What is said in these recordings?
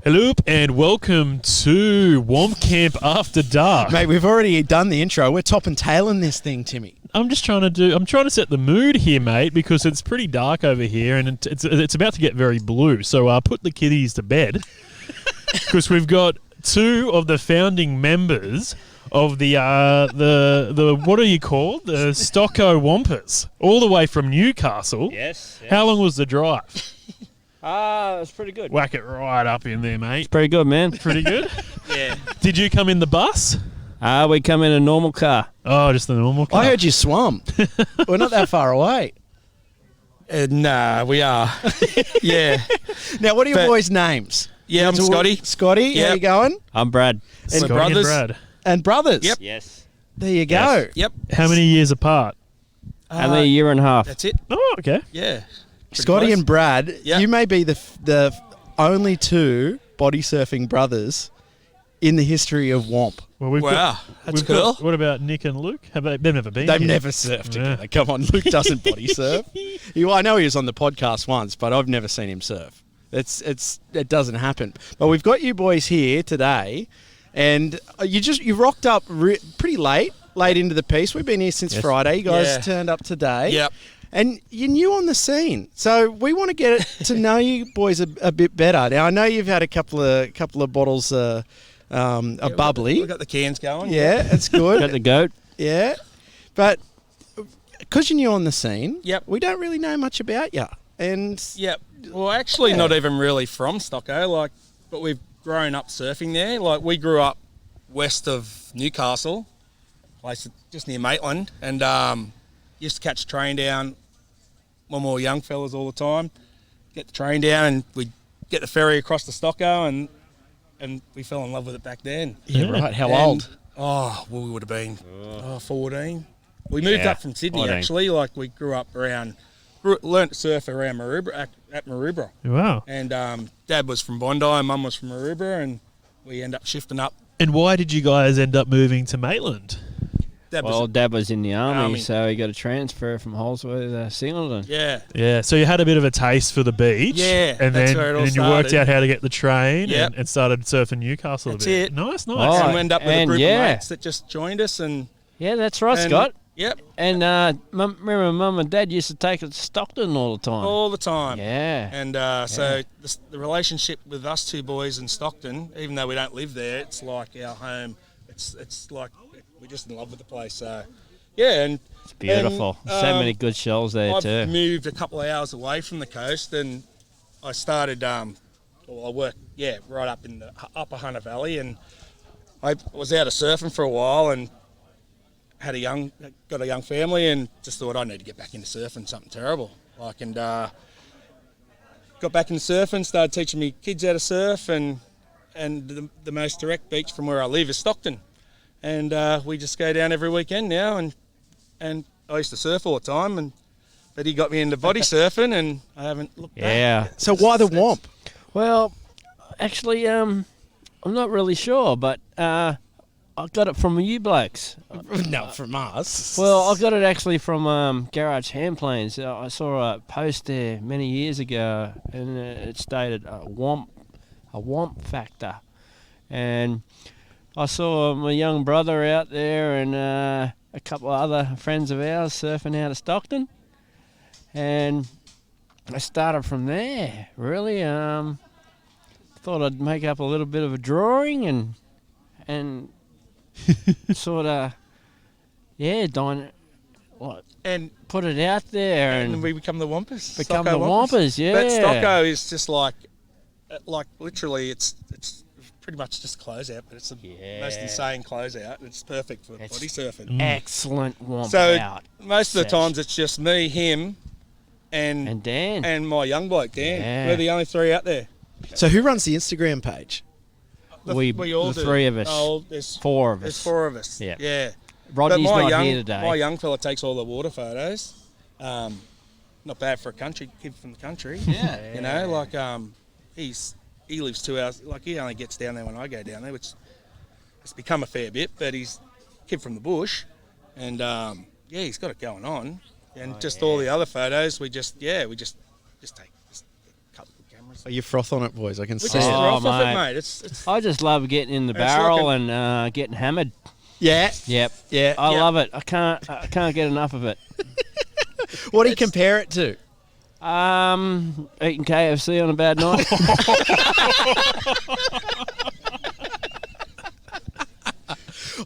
Hello and welcome to Whomp Camp After Dark. Mate, we've already done the intro. We're top and tailing this thing, Timmy. I'm trying to set the mood here, mate, because it's pretty dark over here and it's about to get very blue. So put the kiddies to bed because we've got two of the founding members of the what are you called? The Stocko Whompers, all the way from Newcastle. Yes. How long was the drive? It's pretty good. Whack it right up in there, mate. It's pretty good, man. Pretty good? Yeah. Did you come in the bus? We come in a normal car. Oh, just the normal car. I heard you swum. We're not that far away. Nah, we are. Yeah. Now, what are your boys' names? Yeah, I'm Scotty. Scotty, Yep. how you going? I'm Brad. Scotty and brothers. Brad. And brothers. Yep. Yes. There you go. Yep. How many years apart? Only a year and a half. That's it. Oh, okay. Yeah. Pretty Scotty close. and Brad, Yep. you may be the only two body surfing brothers in the history of Whomp. Well, we've Wow, got, that's we've cool. got- what about Nick and Luke? They've never been They've here. never surfed Yeah. together. Come on, Luke doesn't body surf. I know he was on the podcast once, but I've never seen him surf. It doesn't happen. But we've got you boys here today, and you rocked up pretty late into the piece. We've been here since Friday. You guys Yeah. turned up today. Yep. And you're new on the scene, so we want to get to know you boys a bit better. Now I know you've had a couple of bottles of bubbly. We've got the cans going. Yeah, it's Got good. the goat. Yeah, but because you're new on the scene, Yep. we don't really know much about you. And Yep. Well, actually, not even really from Stocko, but we've grown up surfing there. Like, we grew up west of Newcastle, place just near Maitland, and used to catch the train down when we were young fellas all the time. Get the train down, and we'd get the ferry across to Stocko, and we fell in love with it back then. yeah, right. How And- old? Oh, well, we would have been 14. We moved Yeah, up from Sydney, 14. actually. Like, we grew up learnt to surf around Maroubra, at Maroubra. Wow. And Dad was from Bondi and Mum was from Maroubra, and we end up shifting up. And why did you guys end up moving to Maitland? Dad Well, was, Dad was in the army, Army. so he got a transfer from Holsworth to Singleton. yeah. Yeah, so you had a bit of a taste for the beach. Yeah, and that's then, where it all and then you worked started. out how to get the train Yep. and started surfing Newcastle That's a bit. it. Nice. Oh, And we ended up with a and group yeah. of mates that just joined us. And Yeah, that's right, and- Scott. Yep, And remember, Mum and Dad used to take us to Stockton all the time. all the time. Yeah. And so the relationship with us two boys in Stockton, even though we don't live there, it's like our home. It's like we're just in love with the place. So, yeah, and It's beautiful. and, So many good shells there, I've too. moved a couple of hours away from the coast, and I started. I worked right up in the Upper Hunter Valley, and I was out of surfing for a while, and got a young family, and just thought I need to get back into surfing. Something terrible, got back into surfing, started teaching me kids how to surf, and the most direct beach from where I live is Stockton, and we just go down every weekend now, and I used to surf all the time, but he got me into body surfing, and I haven't looked back. Yeah. so why the Whomp? Well, actually, I'm not really sure, but I got it from you blokes. No, from us. Well, I got it actually from Garage Hand Planes. I saw a post there many years ago, and it stated a whomp factor. And I saw my young brother out there and a couple of other friends of ours surfing out of Stockton. And I started from there, really. Thought I'd make up a little bit of a drawing and sort of, And put it out there and we become the Whompers. become Stocko the Whompers, yeah. But Stocko is just like literally, it's pretty much just closeout, but it's the most insane closeout. It's perfect for It's body surfing. excellent Whomp So out. most of the sesh. times it's just me, him, And and Dan. my young bloke Dan. Yeah. We're the only three out there. So who runs the Instagram page? we all the do. three of us. Oh, there's Four of There's us. 4 of us. Yeah. Yeah. Rodney's but not here today. My young fella takes all the water photos. Not bad for a country kid from the country. Yeah. You know, like he lives 2 hours. Like, he only gets down there when I go down there, which has become a fair bit. But he's a kid from the bush, and he's got it going on. And all the other photos, we just take a couple of cameras Oh, you froth on it, boys. I can We see just it. froth off it, mate. mate. It's I just love getting in the It's barrel like and getting hammered. Yeah. Yep. Yeah. I Yep. love it. I can't get enough of it. What do you compare it to? Eating KFC on a bad night.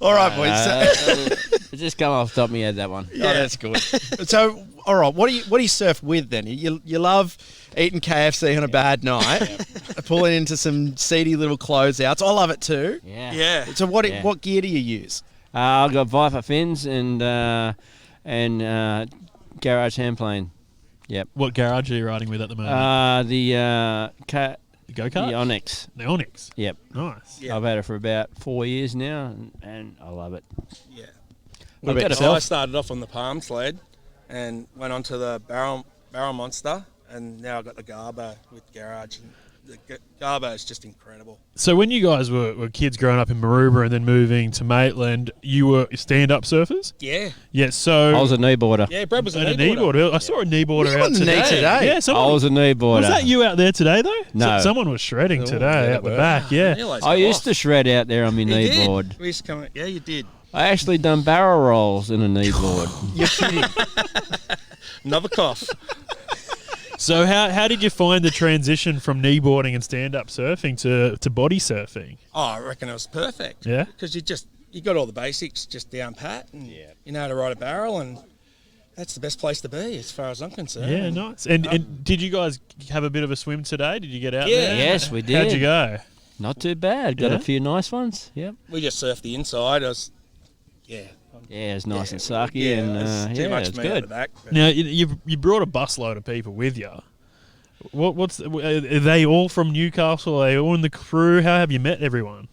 All right, boys. It just come off the top of my head, that one. Yeah, that's good. So, all right, what do you surf with then? You love eating KFC on a bad night, pulling into some seedy little closeouts. I love it too. Yeah. yeah. So what Yeah. what gear do you use? I've got Viper fins and garage hand plane. Yep. What garage are you riding with at the moment? The the go-kart? the Onyx. The Onyx. Yep. Nice. Yeah. I've had it for about 4 years now, and I love it. Yeah. What I've about got a yourself? I started off on the palm sled and went on to the barrel monster, and now I've got the Garbo with garage. And the Garbo is just incredible. So when you guys were kids growing up in Maroubra and then moving to Maitland, you were stand-up surfers? Yeah. Yeah, so... I was a kneeboarder. Yeah, Brad was and a a kneeboarder. kneeboarder. I saw a kneeboarder You out on the knee today? Yeah, I someone... was a kneeboarder. Was that you out there today, though? No. Someone was shredding Oh, today yeah, out the they were. back, yeah. Realised I it used off. to shred out there on my You kneeboard. did. We used to come. Yeah, you did. I actually done barrel rolls in a kneeboard. You're kidding. Another cough. So how did you find the transition from kneeboarding and stand-up surfing to body surfing? Oh, I reckon it was perfect. Yeah? Because you got all the basics just down pat, and you know how to ride a barrel, and that's the best place to be as far as I'm concerned. Yeah, nice. And did you guys have a bit of a swim today? Did you get out Yeah. there? Yes, we did. How'd you go? Not too bad. Got Yeah? a few nice ones. Yep. We just surfed the inside. Yeah, Yeah, it's nice and yeah, sucky, and it's too much it's meat out the good. back. but- Now you brought a busload of people with you. Are they all from Newcastle? Are they all in the crew? How have you met everyone?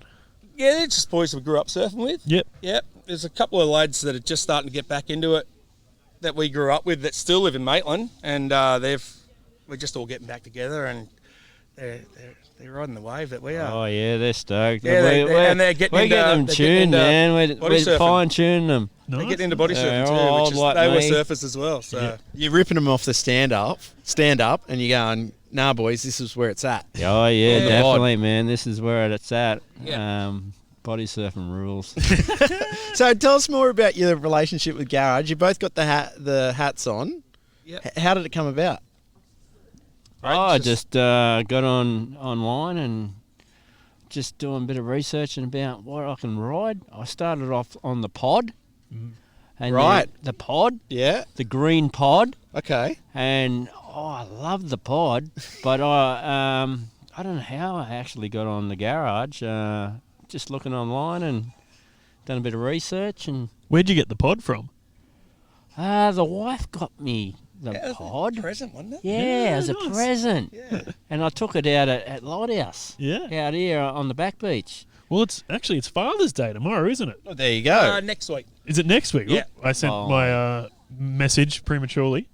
Yeah, they're just boys we grew up surfing with. Yep. Yep. There's a couple of lads that are just starting to get back into it that we grew up with that still live in Maitland, and we're just all getting back together, and they're riding the wave that we are. Oh yeah, they're stoked. Yeah, and they're getting we're into- getting them they're getting tuned, into man. body We're surfing. fine tuning them. Nice. They get into body Yeah, surfing too, all which is like they were me. surfers as well. So Yeah. You're ripping them off the stand up, and you're going, nah, boys, this is where it's at. Oh yeah, On the definitely, man. This is where it's at. Yeah. Body surfing rules. So tell us more about your relationship with Garage. You both got the hats on. Yep. How did it come about? I just got online and just doing a bit of researching about what I can ride. I started off on the pod. And Right. the pod, Yeah. the green pod. Okay. And I love the pod, but I don't know how I actually got on the garage. Just looking online and done a bit of research, and Where'd you get the pod from? the wife got me the Yeah, pod. present, wasn't it? Yeah, as a nice. present, Yeah. and I took it out at Lighthouse. Yeah. Out here on the back beach. Well, it's Father's Day tomorrow, isn't it? Oh, there you go. Next week. Is it next week? Yeah. I sent Oh. my message prematurely.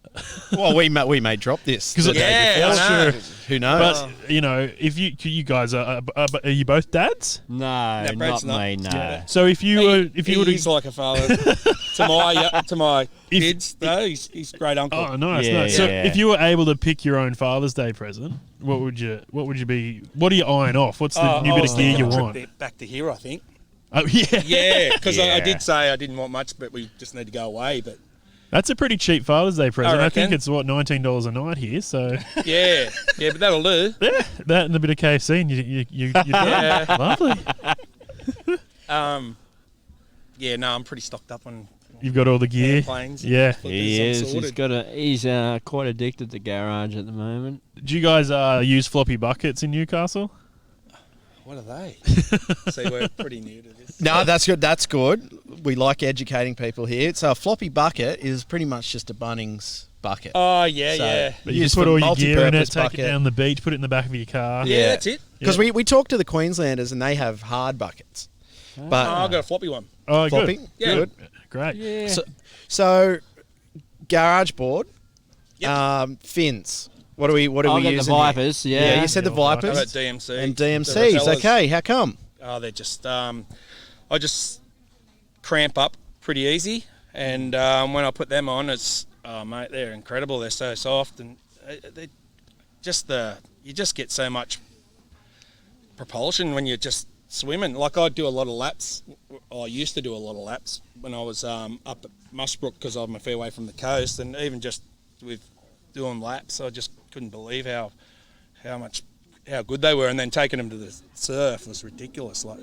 Well, we may drop this 'Cause the it- day Yeah, before. I know. Who knows? But you know, if you guys are you both dads? No, No, Brad's not not. me. No. Yeah. So if you were He's like a father to my If- kids. Though he's great uncle. oh nice, Yeah, nice. So yeah. if you were able to pick your own Father's Day present, what would you be? What are you eyeing off? What's the new I bit was of gear thinking you a trip want? back to here, I think. Oh yeah, Yeah, because I Yeah. did say I didn't want much, but we just need to go away. But that's a pretty cheap Father's Day present. I think reckon. it's what $19 a night here. So yeah, but that'll do. yeah, that and a bit of KFC, and you Yeah. lovely. Yeah, no, I'm pretty stocked up on You've got all the gear. airplanes. and Yeah. flippers, He I'm is. sorted. He's quite addicted to garage at the moment. Do you guys use floppy buckets in Newcastle? What are they? See, we're pretty new to this. No, that's good. That's good. We like educating people here. So a floppy bucket is pretty much just a Bunnings bucket. Oh yeah, So- yeah. But you Used just put for all your gear in it, multi-purpose take bucket. it down the beach, put it in the back of your car. Yeah, that's it. Because we talked to the Queenslanders and they have hard buckets. But Oh, I've got a floppy one. Oh, floppy, good. Yeah. good. Great. Yeah. So garage board, Yep. fins. What are we I've got the using here? Vipers. Yeah. you said the Yeah, I've got Vipers DMC. and The DMCs. Rotellas. Okay, how come? Oh, they're just I just cramp up pretty easy, and when I put them on, it's mate, they're incredible. They're so soft, and they just you just get so much propulsion when you're just swimming. Like I do a lot of laps. I used to do a lot of laps when I was up at Musbrook because I'm a fair way from the coast, and even just with doing laps, I just couldn't believe how good they were. And then taking them to the surf was ridiculous. Like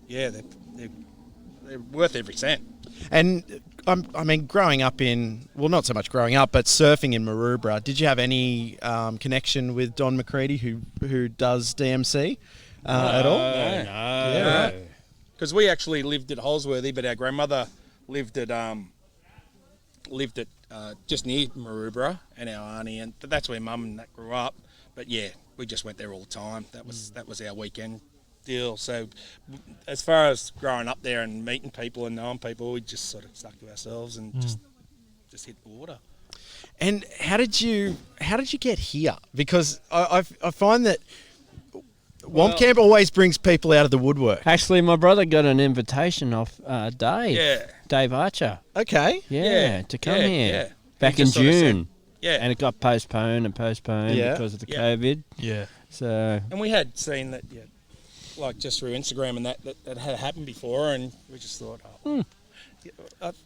they're worth every cent. And I mean, growing up not so much growing up, but surfing in Maroubra, did you have any connection with Don McCready, who does DMC at all? No. Yeah, right. Because we actually lived at Holsworthy, but our grandmother lived at just near Maroubra, and our auntie, and that's where Mum and that grew up. But yeah, we just went there all the time. That was our weekend deal. So as far as growing up there and meeting people and knowing people, we just sort of stuck to ourselves and just hit the water. And how did you get here? Because I find that Whomp Camp always brings people out of the woodwork. Actually, my brother got an invitation off Dave. Yeah. Dave Archer. Okay. Yeah, to come here. Yeah. Back He in just sort of said- June. Yeah. And it got postponed Yeah. because of the Yeah. COVID. Yeah. So And we had seen that, like just through Instagram and that had happened before, and we just thought,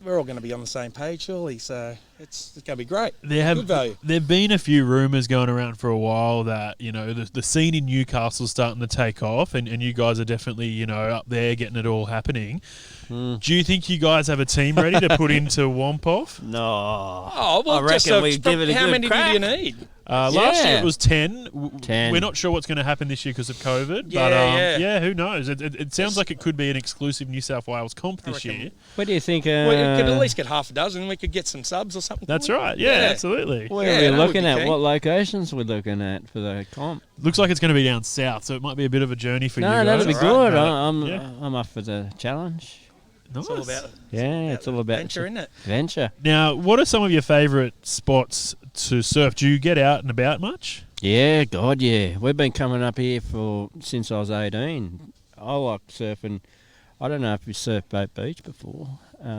we're all going to be on the same page, surely. So it's going to be great. Good value. There've been a few rumours going around for a while that the scene in Newcastle's starting to take off, and you guys are definitely up there getting it all happening. Do you think you guys have a team ready to put into Whomp Off? no. Oh, well, I reckon we give it a how good many crack. do you need? Last year it was 10. 10. We're not sure what's going to happen this year because of COVID. Yeah, but who knows? It sounds like it could be an exclusive New South Wales comp this reckon- year. What do you think? We could at least get half a dozen. We could get some subs or something. That's couldn't we? right. Yeah, absolutely. Where Yeah, are we that would looking be at? keen. What locations we're looking at for the comp? Looks like it's going to be down south, so it might be a bit of a journey for you No, guys. that'll be Right. good. Yeah. I'm up for the challenge. Nice. It's all about Yeah, it's all about adventure, isn't it? Adventure. Now, what are some of your favourite spots to surf? Do you get out and about much? Yeah, God, yeah. We've been coming up here since I was 18. I like surfing. I don't know if you surfed Boat Beach before. Just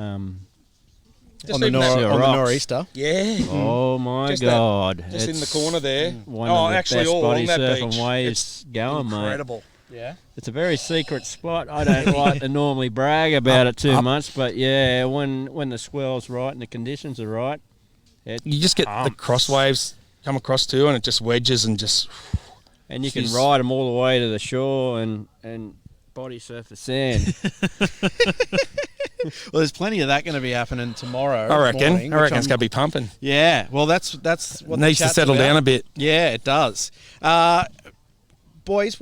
on the even that- rocks. nor'easter. Yeah. Oh my Just God! Just in the It's corner there. One Oh, of the actually, best all body along that surfing beach. waves It's going, mate. incredible. Yeah. It's a very secret spot. I don't like to normally brag about it too much, but yeah, when the swell's right and the conditions are right, You just get the cross waves come across too, and it just wedges and just. and you can Jeez. ride them all the way to the shore and body surf the sand. Well, there's plenty of that going to be happening tomorrow. I reckon. morning, I which reckon it's I'm- going to be pumping. Yeah, well, that's what It the needs to chat's settle about. down a bit. Yeah, it does. Boys,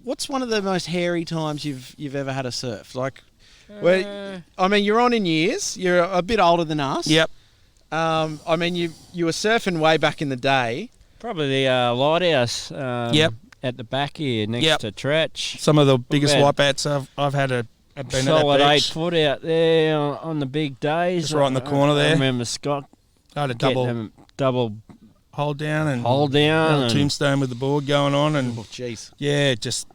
what's one of the most hairy times you've ever had a surf? Like, I mean, you're on in years. You're a bit older than us. Yep. I mean, you were surfing way back in the day. Probably the lighthouse. Yep. At the back here next Yep. to Tretch. Some of the biggest had whitebats I've had have been Solid at that 8 beach. foot out there on the big days. Just right in the corner I there. remember Scott I had a getting double them double hold down and hold down. little and tombstone with the board going on, and Oh, jeez. yeah, just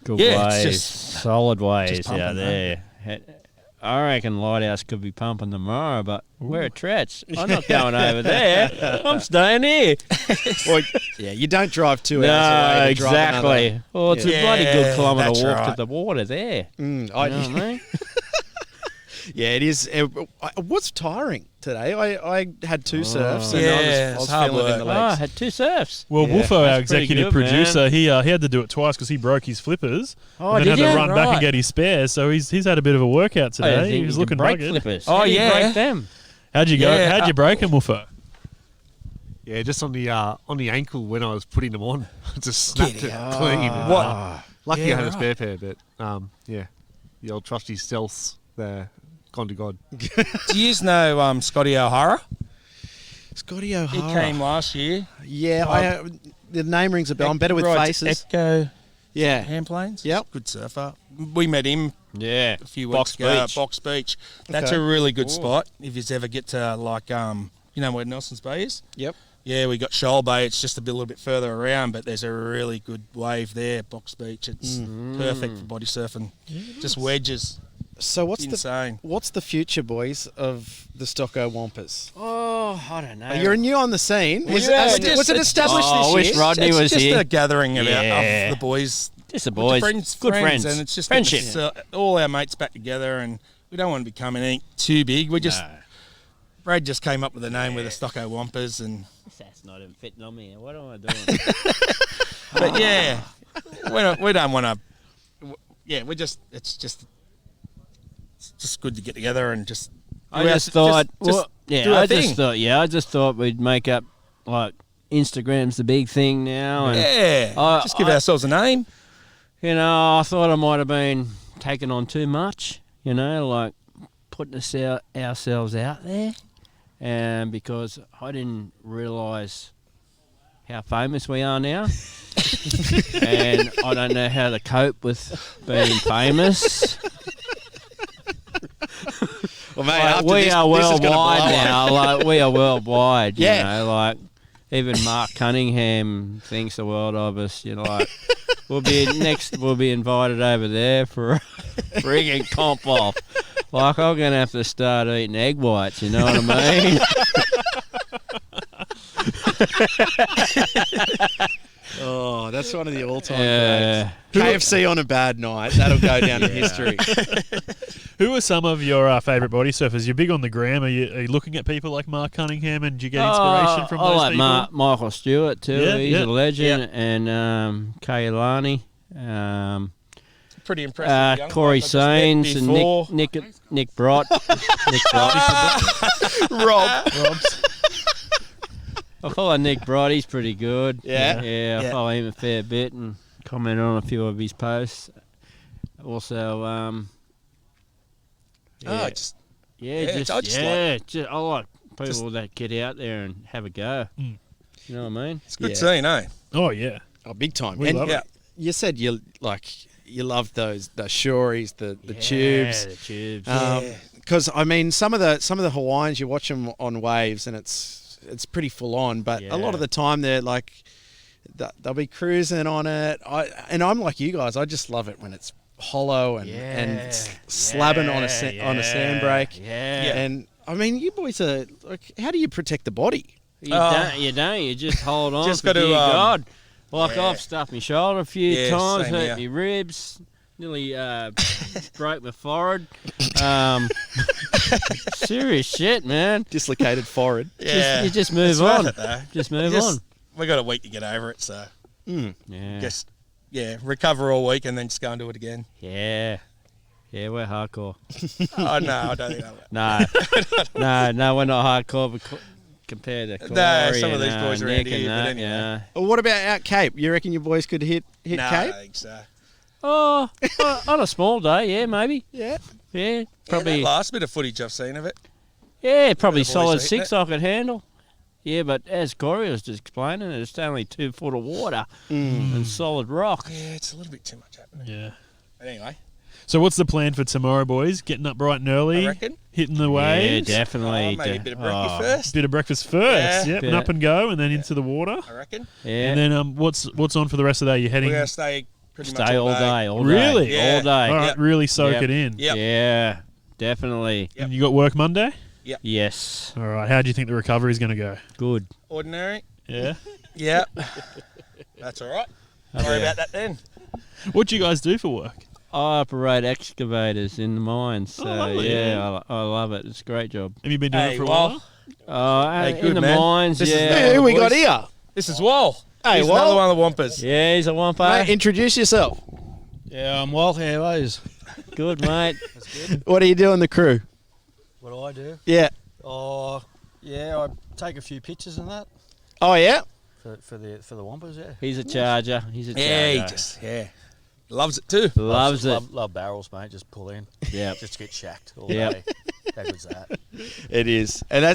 Good Yeah, it's waves, just- solid waves just out pumping, there. I reckon Lighthouse could be pumping tomorrow, but we're at Tretch. I'm not going over there. I'm staying here. Well, yeah, you don't drive 2 No, hours away. To drive exactly. another. Well, it's Yeah. a bloody good Yeah, kilometre that's walk to right. the water there. I, You know what I mean? yeah, it is. It was tiring today. I had 2 surfs and Yeah, I it's was hard feeling it in the work. Oh, I legs. had 2 surfs. Well, Yeah. Woofo, our That's pretty executive good, producer, man. he had to do it twice because he broke his flippers. Oh, and did then you? had to run back Right. and get his spares. So he's had a bit of a workout I didn't today. think He you was could looking break rugged. flippers. Oh, How do you yeah. break them? How'd you go? Yeah, How'd you break him, Woofo? Yeah, just on the ankle when I was putting them on, just snapped it clean. What? Lucky Yeah, I had a right. spare pair, but yeah, the old trusty stealths, they're gone to God. Do you know Scotty O'Hara? Scotty He O'Hara. came last year. Yeah, the name rings a bell. I'm better with Rides faces. Echo Yeah. hand planes. Yep. Good surfer. We met him Yeah. a few Box weeks ago. Beach. Box Beach. That's Okay. a really good spot if you ever get to you know where Nelson's Bay is? Yep. Yeah, we got Shoal Bay. It's just a little bit further around, but there's a really good wave there, Box Beach. It's perfect for body surfing. Just wedges. So what's Insane. the future, boys, of the Stocko Whompers? Oh, Oh, I don't know. You're new on the scene. Was Yeah, was it established I this wish year? Rodney It's was just here. a gathering of Yeah. the boys. Just the boys. Good friends. And it's just friendship. all our mates back together, and we don't want to become anything too big. We just Brad just came up with a name with the Stocko Whompers, and That's not even fitting on me. What am I doing? but yeah, we don't want to. Yeah, it's just good to get together and just. I just thought, do our I thing. just thought we'd make up like Instagram's the big thing now, and just give ourselves a name. you know, I thought I might have been taking on too much, you know, like putting ourselves out there, and because I didn't realise how famous we are now, and I don't know how to cope with being famous. Well, mate, Like, after we this, are this is gonna blow worldwide up. now. Like we are worldwide. You Yeah. know, like even Mark Cunningham thinks the world of us. You know, like we'll be invited over there for a frigging comp off. Like I'm gonna have to start eating egg whites. You know what I mean? Oh, that's one of the all-time Yeah. greats. KFC on a bad night. That'll go down in history. Who are some of your favourite body surfers? You're big on the gram. Are you looking at people like Mark Cunningham, and do you get inspiration from I those like people? Michael Stewart too. Yeah, He's yeah. a legend, and Kailani. Pretty impressive. young Corey bloke I just met Sains and before. Nick Brott. Nick Brott. Rob. I follow Nick Brott. He's pretty good. Yeah? I Yeah. follow him a fair bit and comment on a few of his posts. Also, Oh, just just I just like- I like people Just- that get out there and have a go. Mm. You know what I mean? it's good Yeah. seeing, eh? Oh yeah. Oh, big time. We and love it. you said you loved the shories, the tubes. The tubes. Because I mean, some of the Hawaiians, you watch them on waves, and it's pretty full on. But a lot Yeah. of the time, they're like they'll be cruising on it. I'm like you guys. I just love it when it's hollow and slabbing on a sandbreak. Yeah. And I mean, you boys are like, how do you protect the body? You don't. You just hold on. Just for gotta, dear God. Like yeah. I've stuffed my shoulder a few Yeah, times, same hurt here. my ribs, nearly broke my forehead. Serious shit, man. Dislocated forehead. Yeah. You just move It's worth on. it, though. Just move Just- on. We got a week to get over it, so Yeah. just recover all week and then just go and do it again. Yeah. Yeah, we're hardcore. Oh no, I don't think that. No, we're not hardcore compared to Corey No, some of and, these boys Nick around here, and but that, anyway. yeah. Well, what about out Cape? You reckon your boys could hit No, Cape? I don't think so. Oh, on a small day, yeah, maybe. Yeah. Yeah, Probably probably. last bit of footage I've seen of it. Yeah, probably The boys solid are hitting 6 I could handle. Yeah, but as Corey was just explaining, it's only 2 foot of water and solid rock. Yeah, it's a little bit too much happening. Yeah. But anyway, So what's the plan for tomorrow, boys? Getting up bright and early, I reckon. hitting the Yeah, waves. definitely. Maybe a bit of breakfast first. Bit of breakfast first, Yeah. yep, Bit and of- up and go, and then into the water. I reckon. Yeah, And then what's on for the rest of the day? You're heading We're gonna stay pretty much stay all day, all day. Really? Yeah. All day. all right, Yep. really soak Yep. it in. Yep. Yeah, definitely. Yep. And you got work Monday. Yes, All right. How do you think the recovery is going to go? good. Ordinary. Yeah. Yeah. That's all right. Don't worry about that then. What do you guys do for work? I operate excavators in the mines, so lovely. yeah, I love it. It's a great job. Have you been doing Hey, it for a well, while? Hey, In good, the man. mines, This is yeah. Who we got boys. here? This is Wall. Hey, He's Wal. another one of the Whompers. Yeah, he's a whomper. Mate, introduce yourself. Yeah, I'm Walt. How are yous? Good, mate. What do you do in the crew? What do I do? Yeah. Oh, yeah, I take a few pictures and that Oh yeah. for the Whompers. Yeah, He's a charger. He's a Yeah, he charger. just loves it too. Loves it. Love barrels, mate. Just pull in. Yep. Just get shacked all Yep. day. How good's that? It is, and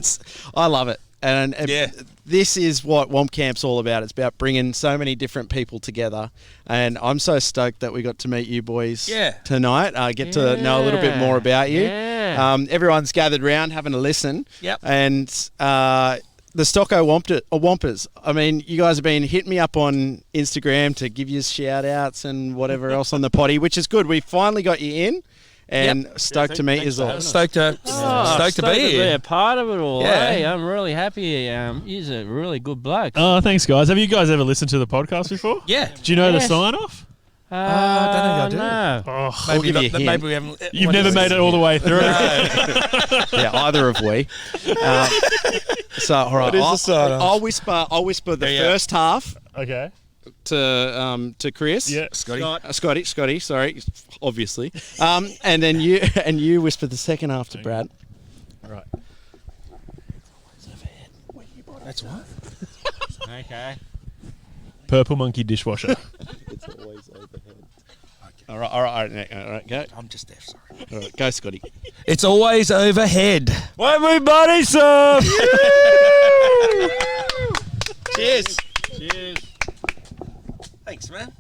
I love it. And Yeah. this is what Whomp Camp's all about. It's about bringing so many different people together, and I'm so stoked that we got to meet you boys tonight. Get to know a little bit more about you. Yeah. Everyone's gathered round having a listen. Yep. And the Stocko Whompers. I mean, you guys have been hitting me up on Instagram to give you shout outs and whatever else on the potty, which is good. We finally got you in. and stoked to meet you all. Stoked to be here. a part of it all. Yeah. Hey, I'm really happy. He's a really good bloke. Oh, thanks, guys. Have you guys ever listened to the podcast before? Yeah. Do you know the Yes. sign-off? I don't think I do. No. Oh, Maybe, give you a hint. maybe we haven't. you've what never is made it all the way through. Yeah, either of we. So, all right, What is the sign-off? I'll whisper the Yeah. first half Okay. to Chris. Yeah. Scotty. Sorry, obviously. And then you whisper the second half to Brad. All right. That's what? Okay. Purple monkey dishwasher. It's always overhead. All right, go. I'm just deaf, sorry. All right, go, Scotty. It's always overhead. When we Bodysurf! Cheers. Cheers. Thanks, man.